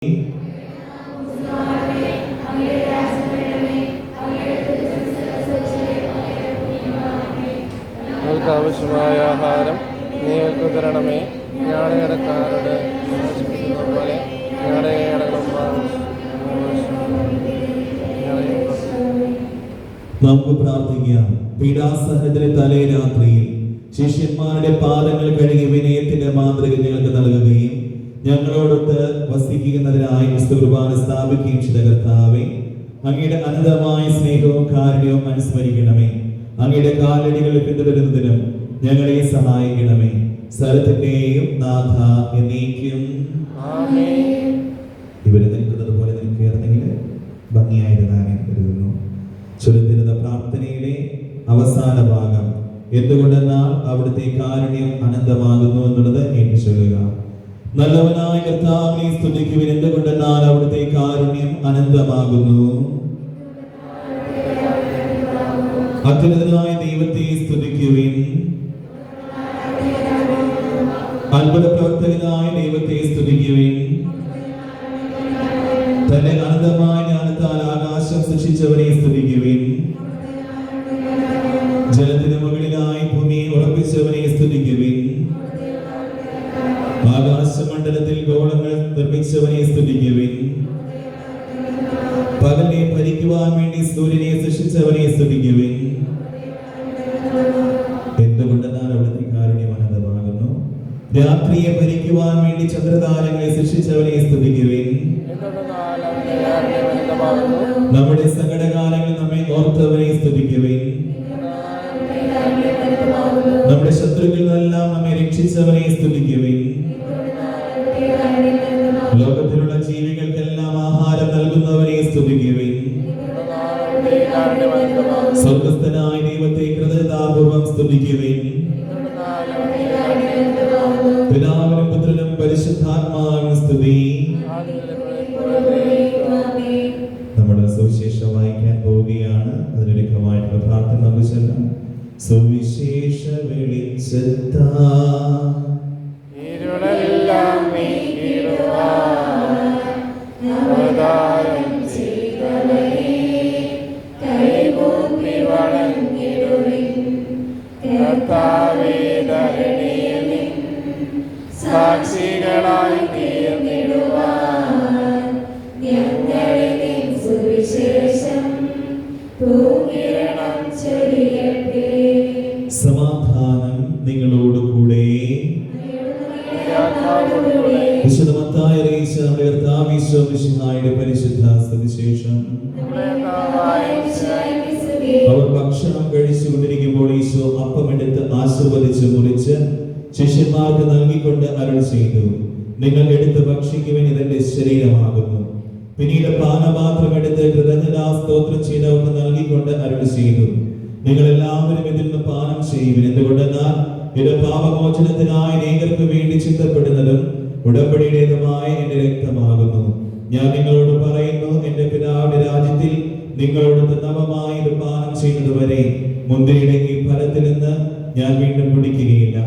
ഞങ്ങൾക്ക് ആവശ്യമായ ആഹാരം നിങ്ങൾക്ക് തരണമേ. ഞങ്ങളുടെ കടക്കാരോട് പോലെ ഞങ്ങളുടെ നമുക്ക് പ്രാർത്ഥിക്കാം. പീഡാസഹനത്തിന്റെ തലേ രാത്രിയിൽ ശിഷ്യന്മാരുടെ പാദങ്ങൾ കഴുകി വിനയത്തിന്റെ മാതൃക ഞങ്ങൾക്ക് നൽകുകയും ഞങ്ങളോടൊത്ത് വസിക്കുന്നതിനായി വിശുദ്ധ കുർബാന സ്ഥാപിക്കുകയും ചെയ്ത കർത്താവേ, അങ്ങയുടെ അനന്തമായ സ്നേഹവും കാരുണ്യവും അനുസ്മരിക്കണമേ. അങ്ങയുടെ കാലടികളിൽ പിന്തുടരുന്നതിനും ഞങ്ങളെ സഹായിക്കണമേ. സ്ഥലത്തിന്റെയും നാഥ എന്നേക്കും ആമേൻ. ഇവര് നിൽക്കുന്നത് പോലെ നിൽക്കുകയാണെങ്കിൽ ഭംഗിയായിരുന്നാണ് കരുതുന്നു. ചൊല്ലുന്ന പ്രാർത്ഥനയിലെ അവസാന ഭാഗം എന്തുകൊണ്ടെന്നാൽ അവിടുത്തെ കാരുണ്യം അനന്തമാകുന്നു എന്നുള്ളത് ഏറ്റുചൊല്ലുക. നല്ലവനായ കർത്താവിനെ സ്തുതിക്കുവിൻ, എന്തുകൊണ്ടെന്നാൽ അവിടുത്തെ കാരുണ്യം അനന്തമാകുന്നു. അത്യുന്നതനായ ദൈവത്തെ സ്തുതിക്കുവിൻ, അത്ഭുത പ്രവർത്തകനായ ദൈവത്തെ സ്തുതിക്കുവിൻ. തന്റെ അനന്തമായ ജ്ഞാനത്താൽ ആകാശം സൃഷ്ടിച്ചവനെ സ്തുതിക്കുവിൻ. ജലത്തിന് മുകളിലായി ഭൂമിയെ ഉറപ്പിച്ചവനെ സ്തുതിക്കുവിൻ. ആകാശമണ്ഡലത്തിൽ ഗോളങ്ങൾ നിർമ്മിച്ചവനെ സ്തുതിക്കുവിൻ. പകലിനെ ഭരിക്കുവാൻ വേണ്ടി സൂര്യനെ സൃഷ്ടിച്ചവനെ സ്തുതിക്കുവിൻ. എന്തുകൊണ്ടെന്നാൽ അവിടുത്തെ കാരുണ്യം അനന്തമാകുന്നു. രാത്രിയെ ഭരിക്കുവാൻ വേണ്ടി ചന്ദ്രതാരങ്ങളെ സൃഷ്ടിച്ചവനെ സ്തുതിക്കുവിൻ. നമ്മുടെ സങ്കടകാലങ്ങളിൽ നമ്മെ ഓർത്തവനെ സ്തുതിക്കുവിൻ. നമ്മുടെ ശത്രുക്കളിൽ നിന്നെല്ലാം നമ്മെ രക്ഷിച്ചവനെ സ്തുതിക്കുവിൻ. ലോകത്തിലുള്ള ജീവികൾക്കെല്ലാം ആഹാരം നൽകുന്നവനെ സ്തുതിക്കുവിൻ. സ്വർഗ്ഗസ്ഥനായ ദൈവത്തെ കൃതജ്ഞതാപൂർവം സ്തുതിക്കുവിൻ. പിതാവിനും പുത്രനും പരിശുദ്ധാത്മാവിനും സ്തുതി. നമ്മുടെ സുവിശേഷം വായിക്കാൻ പോവുകയാണ്. അതിനൊരുക്കമായിട്ടുള്ള പ്രാർത്ഥന നമുക്ക് ചൊല്ലാം. സുവിശേഷ വെളിച്ചത്താ ഇരുളെല്ലാം നീക്കിടുവാൻ അവതാരം ചെയ്തവനേ, കൈകൂപ്പി വണങ്ങിടുവിൻ. കർത്താവേ, ധരണിയിൽ നിൻ സാക്ഷികളായി തീർന്നിടുവാൻ ഞങ്ങളെ നിൻ സുവിശേഷം പൂർണ്ണം ചൊരിയട്ടെ. സമാധാനം നിങ്ങളോടുകൂടെ. വിശുദ്ധ മത്തായി അറിയിച്ച നമ്മുടെ കർത്താവ് ഈശോ മിശിഹായുടെ പരിശുദ്ധ സുവിശേഷം. അവർ ഭക്ഷണം കഴിച്ചുകൊണ്ടിരിക്കുമ്പോൾ ഈശോ അപ്പമെടുത്ത് ആശീർവദിച്ച് മുറിച്ച് ശിഷ്യന്മാർക്ക് നൽകിക്കൊണ്ട് അരുളി ചെയ്തു, നിങ്ങൾ എടുത്ത് ഭക്ഷിക്കുവിൻ, ഇതെന്റെ ശരീരമാകുന്നു. പിന്നീട് പാനപാത്രം എടുത്ത് കൃതജ്ഞതാ സ്തോത്രം ചെയ്തവർക്ക് നൽകിക്കൊണ്ട് അരുളി ചെയ്തു, നിങ്ങൾ എല്ലാവരും ഇതിൽ നിന്ന് പാനം ചെയ്യുവിൻ, എന്തുകൊണ്ടെന്നാൽ ഇത് പാപമോചനത്തിനായി അനേകർക്ക് വേണ്ടി ചിന്തപ്പെടുന്നതും ഉടമ്പടിയുടേതുമായ എന്റെ രക്തമാകുന്നു. ഞാൻ നിങ്ങളോട് പറയുന്നു, എന്റെ പിതാവിന്റെ രാജ്യത്തിൽ നിങ്ങളോട് നവമായി ഇത് പാനം ചെയ്യുന്നതുവരെ മുന്തിരിയുടെ ഈ ഫലത്തിൽ നിന്ന് ഞാൻ വീണ്ടും കുടിക്കുകയില്ല.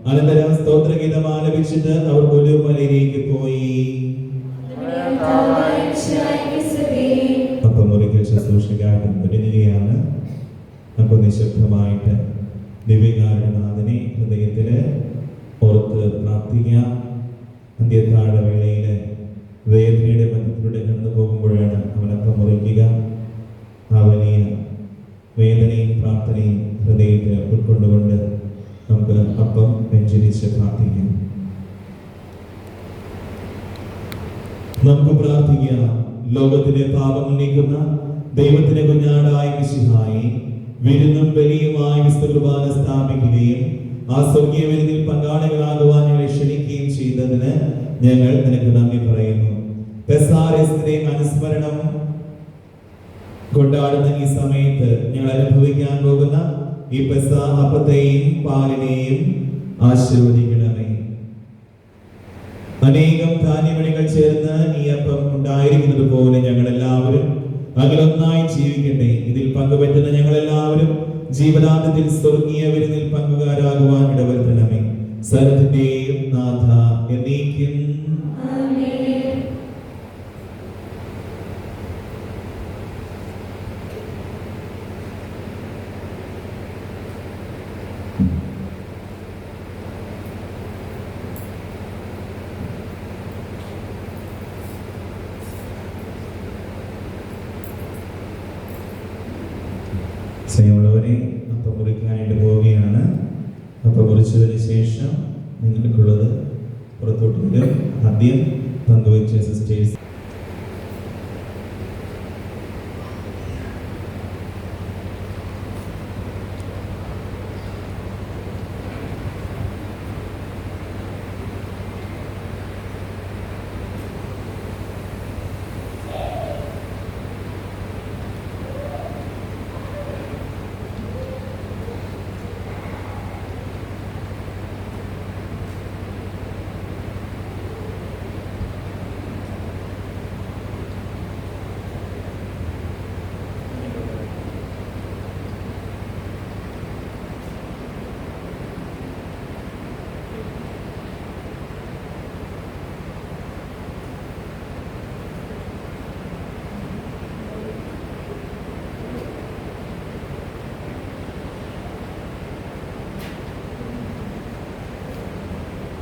അനന്തരം സ്തോത്രഗീതം ആലപിച്ചിട്ട് അവർ ഒലിവുമലയിലേക്ക് പോയി. അപ്പം ഒരിക്കൽ ശുശ്രൂഷകാരൻ വരുകയാണ്. അപ്പോൾ നിശബ്ദമായിട്ട് ദിവ്യകാരുണ്യനാഥനെ ഹൃദയത്തില് ഓർത്ത് പ്രാർത്ഥിക്കാം. അന്ത്യത്താഴ വേളയില് വേദനയുടെ മധ്യത്തിലൂടെ കടന്നു പോകുമ്പോഴാണ് അവനപ്പം മുറിക്കുക. ആ വലിയ വേദനയും പ്രാർത്ഥനയും ഹൃദയത്തിൽ ഉൾക്കൊണ്ടുകൊണ്ട് നമുക്ക് അപ്പം വെഞ്ചരിച്ച് പ്രാർത്ഥിക്കാം. നമുക്ക് പ്രാർത്ഥിക്കാം. ലോകത്തിലെ പാപങ്ങൾ നീക്കുന്ന ദൈവത്തിന്റെ കുഞ്ഞാടായ മിശിഹായി വിരുന്നും ബലിയുമായി വിശുദ്ധ കുർബാന സ്ഥാപിക്കുകയും ആ സ്വർഗീയ വിരുന്നിൽ പങ്കാളികളാകുവാൻ ഞങ്ങളെ ക്ഷണിക്കുകയും ചെയ്തതിന് ഞങ്ങൾ നിനക്ക് നന്ദി പറയുന്നു. പെസഹായുടെ അനുസ്മരണം കൊണ്ടാടുന്ന ഈ സമയത്ത് ഞങ്ങൾ അനുഭവിക്കാൻ പോകുന്ന ഈ പെസഹ അപ്പത്തെയും പാലിനെയും ആശീർവദിക്കണമേ. അനേകം ധാന്യമണികൾ ചേർന്ന് ഈ അപ്പം ഉണ്ടായിരിക്കുന്നത് പോലെ ഞങ്ങൾ എല്ലാവരും അതിലൊന്നായി ജീവിക്കട്ടെ. ഇതിൽ പങ്കുപറ്റുന്ന ഞങ്ങൾ എല്ലാവരും ജീവനാന്തത്തിൽ സ്വർഗീയ വിരുന്നിൽ പങ്കുകാരാകുവാൻ ഇടവരുത്തണമേ. സർവ്വത്തിന്റെയും നാഥ എന്നേക്കും ആമേൻ. സ്നേഹമുള്ളവരെ, അപ്പം മുറിക്കാനായിട്ട് പോവുകയാണ്. അപ്പം മുറിച്ചതിന് ശേഷം നിങ്ങൾക്കുള്ളത് പുറത്തോട്ട് വരും. ആദ്യം